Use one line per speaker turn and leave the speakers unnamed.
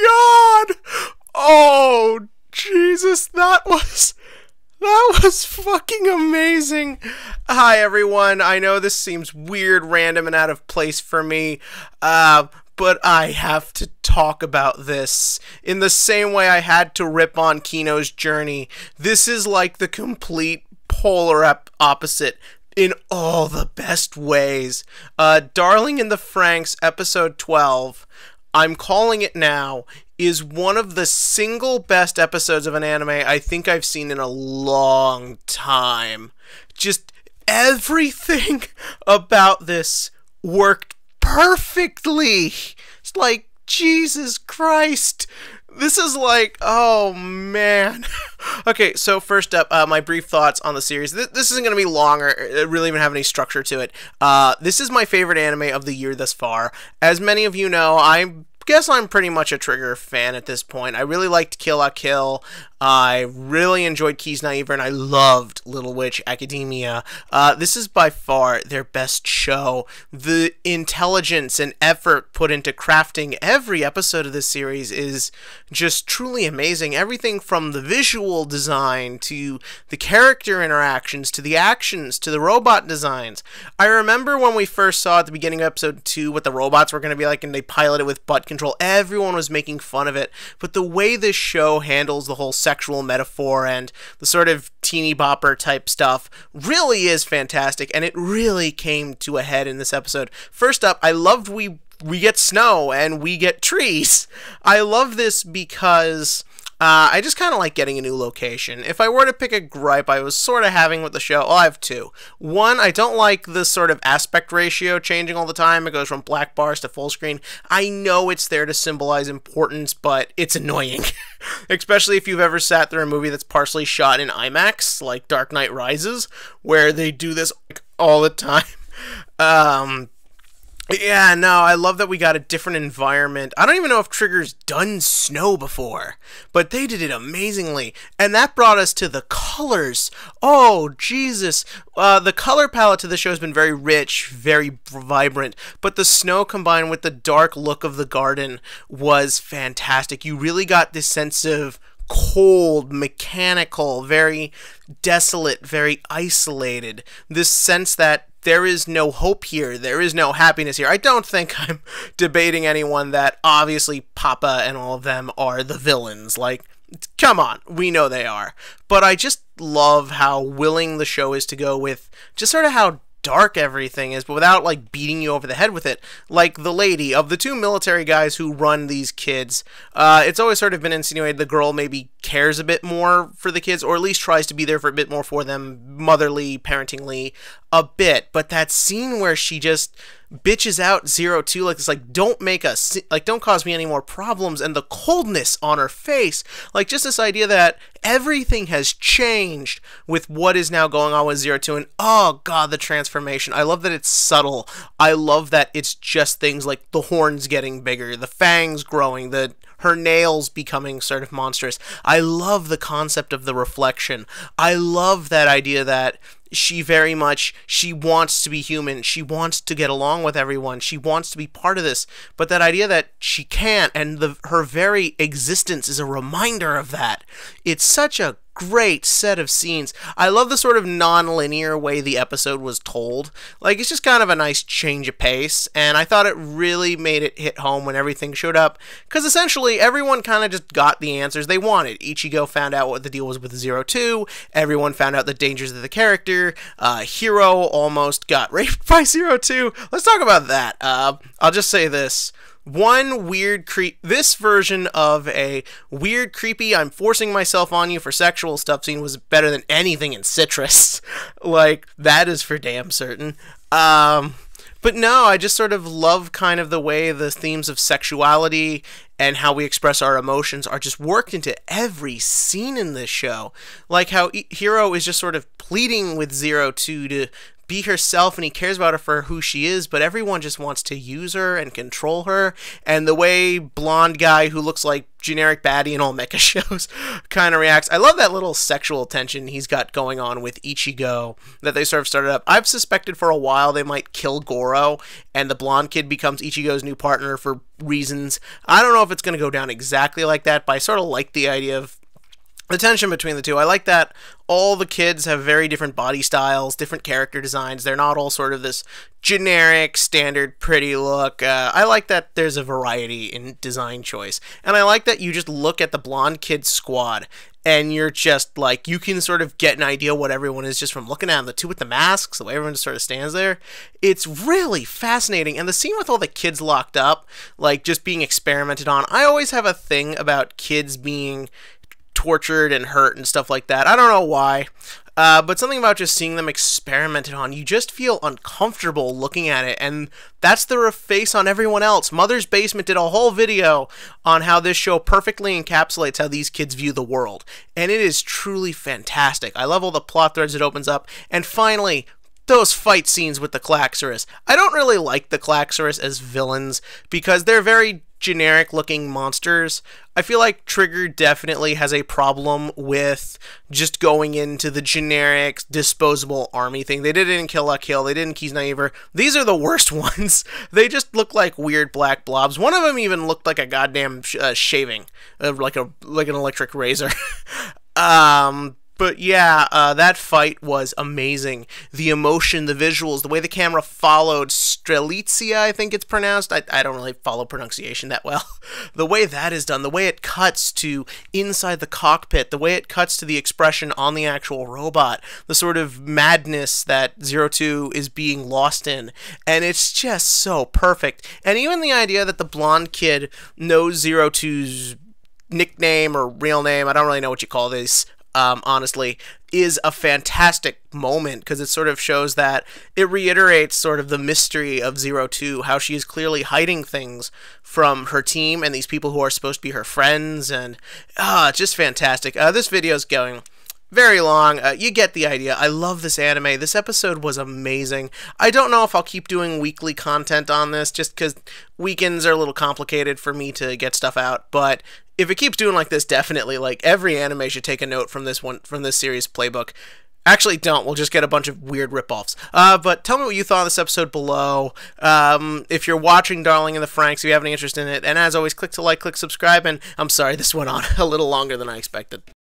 god! Oh, Jesus, that was fucking amazing. Hi, everyone. I know this seems weird, random, and out of place for me, but I have to talk about this. In the same way I had to rip on Kino's journey, this is like the complete polar opposite in all the best ways. Darling in the Franxx, episode 12, I'm calling it now, is one of the single best episodes of an anime I think I've seen in a long time. Just everything about this worked perfectly. It's like, Jesus Christ. This is like, oh man. Okay, so first up, my brief thoughts on the series. This isn't going to be long or really even have any structure to it. This is my favorite anime of the year thus far. As many of you know, I guess I'm pretty much a Trigger fan at this point. I really liked Kill la Kill. I really enjoyed Keys Naiver, and I loved Little Witch Academia. This is by far their best show. The intelligence and effort put into crafting every episode of this series is just truly amazing. Everything from the visual design to the character interactions to the actions to the robot designs. I remember when we first saw at the beginning of episode 2 what the robots were going to be like, and they piloted with butt control. Everyone was making fun of it, but the way this show handles the whole sexual metaphor and the sort of teeny bopper type stuff really is fantastic, and it really came to a head in this episode. First up, I loved we get snow and we get trees. I love this because I just kind of like getting a new location. If I were to pick a gripe I was sort of having with the show, I have two. One, I don't like the sort of aspect ratio changing all the time. It goes from black bars to full screen. I know it's there to symbolize importance, but it's annoying. Especially if you've ever sat through a movie that's partially shot in IMAX, like Dark Knight Rises, where they do this all the time. Yeah, no, I love that we got a different environment. I don't even know if Trigger's done snow before, but they did it amazingly. And that brought us to the colors. Oh, Jesus. The color palette to the show has been very rich, very vibrant, but the snow combined with the dark look of the garden was fantastic. You really got this sense of cold, mechanical, very desolate, very isolated. This sense that there is no hope here, there is no happiness here. I don't think I'm debating anyone that obviously Papa and all of them are the villains. Like, come on, we know they are. But I just love how willing the show is to go with just sort of how dark everything is, but without like beating you over the head with it. Like the lady, of the two military guys who run these kids, it's always sort of been insinuated the girl maybe cares a bit more for the kids, or at least tries to be there for a bit more for them, motherly, parentingly, a bit. But that scene where she just bitches out 02 like this, like, don't make us, like, don't cause me any more problems, and the coldness on her face, like, just this idea that everything has changed with what is now going on with 02, and oh god, the transformation. I love that it's subtle. I love that it's just things like the horns getting bigger, the fangs growing, her nails becoming sort of monstrous. I love the concept of the reflection. I love that idea that she wants to be human. She wants to get along with everyone. She wants to be part of this. But that idea that she can't, and her very existence is a reminder of that. It's such a great set of scenes. I love the sort of non-linear way the episode was told. Like, it's just kind of a nice change of pace, and I thought it really made it hit home when everything showed up, because essentially everyone kind of just got the answers they wanted. Ichigo found out what the deal was with 02, everyone found out the dangers of the character, Hiro almost got raped by 02. Let's talk about that. I'll just say this. This version of a weird, creepy, I'm forcing myself on you for sexual stuff scene was better than anything in Citrus. Like, that is for damn certain. But no, I just sort of love kind of the way the themes of sexuality and how we express our emotions are just worked into every scene in this show. Like how Hiro is just sort of pleading with 02 to be herself and he cares about her for who she is, but everyone just wants to use her and control her. And the way blonde guy who looks like generic baddie in all mecha shows kind of reacts. I love that little sexual tension he's got going on with Ichigo that they sort of started up. I've suspected for a while they might kill Goro and the blonde kid becomes Ichigo's new partner for reasons. I don't know if it's going to go down exactly like that, but I sort of like the idea of the tension between the two. I like that all the kids have very different body styles, different character designs. They're not all sort of this generic, standard, pretty look. I like that there's a variety in design choice. And I like that you just look at the blonde kid squad and you're just like, you can sort of get an idea what everyone is just from looking at them. The two with the masks, the way everyone just sort of stands there. It's really fascinating. And the scene with all the kids locked up, like just being experimented on. I always have a thing about kids being tortured and hurt and stuff like that. I don't know why, but something about just seeing them experimented on, you just feel uncomfortable looking at it, and that's the face on everyone else. Mother's Basement did a whole video on how this show perfectly encapsulates how these kids view the world, and it is truly fantastic. I love all the plot threads it opens up, and finally, those fight scenes with the Klaxorus. I don't really like the Klaxorus as villains because they're very generic looking monsters. I feel like Trigger definitely has a problem with just going into the generic disposable army thing. They did it in Kill La Kill, they did it in Kisnaiver. These are the worst ones. They just look like weird black blobs. One of them even looked like a goddamn shaving, like an electric razor. But yeah, that fight was amazing. The emotion, the visuals, the way the camera followed Strelitzia, I think it's pronounced. I don't really follow pronunciation that well. The way that is done, the way it cuts to inside the cockpit, the way it cuts to the expression on the actual robot, the sort of madness that Zero Two is being lost in. And it's just so perfect. And even the idea that the blonde kid knows Zero Two's nickname or real name, I don't really know what you call this, honestly, is a fantastic moment because it sort of shows that it reiterates sort of the mystery of Zero Two, how she is clearly hiding things from her team and these people who are supposed to be her friends, and it's just fantastic. This video is going very long. You get the idea. I love this anime. This episode was amazing. I don't know if I'll keep doing weekly content on this just because weekends are a little complicated for me to get stuff out, but if it keeps doing like this, definitely, like, every anime should take a note from this series playbook. Actually, don't. We'll just get a bunch of weird ripoffs. But tell me what you thought of this episode below. If you're watching Darling in the Franxx, if you have any interest in it. And as always, click to like, click subscribe. And I'm sorry, this went on a little longer than I expected.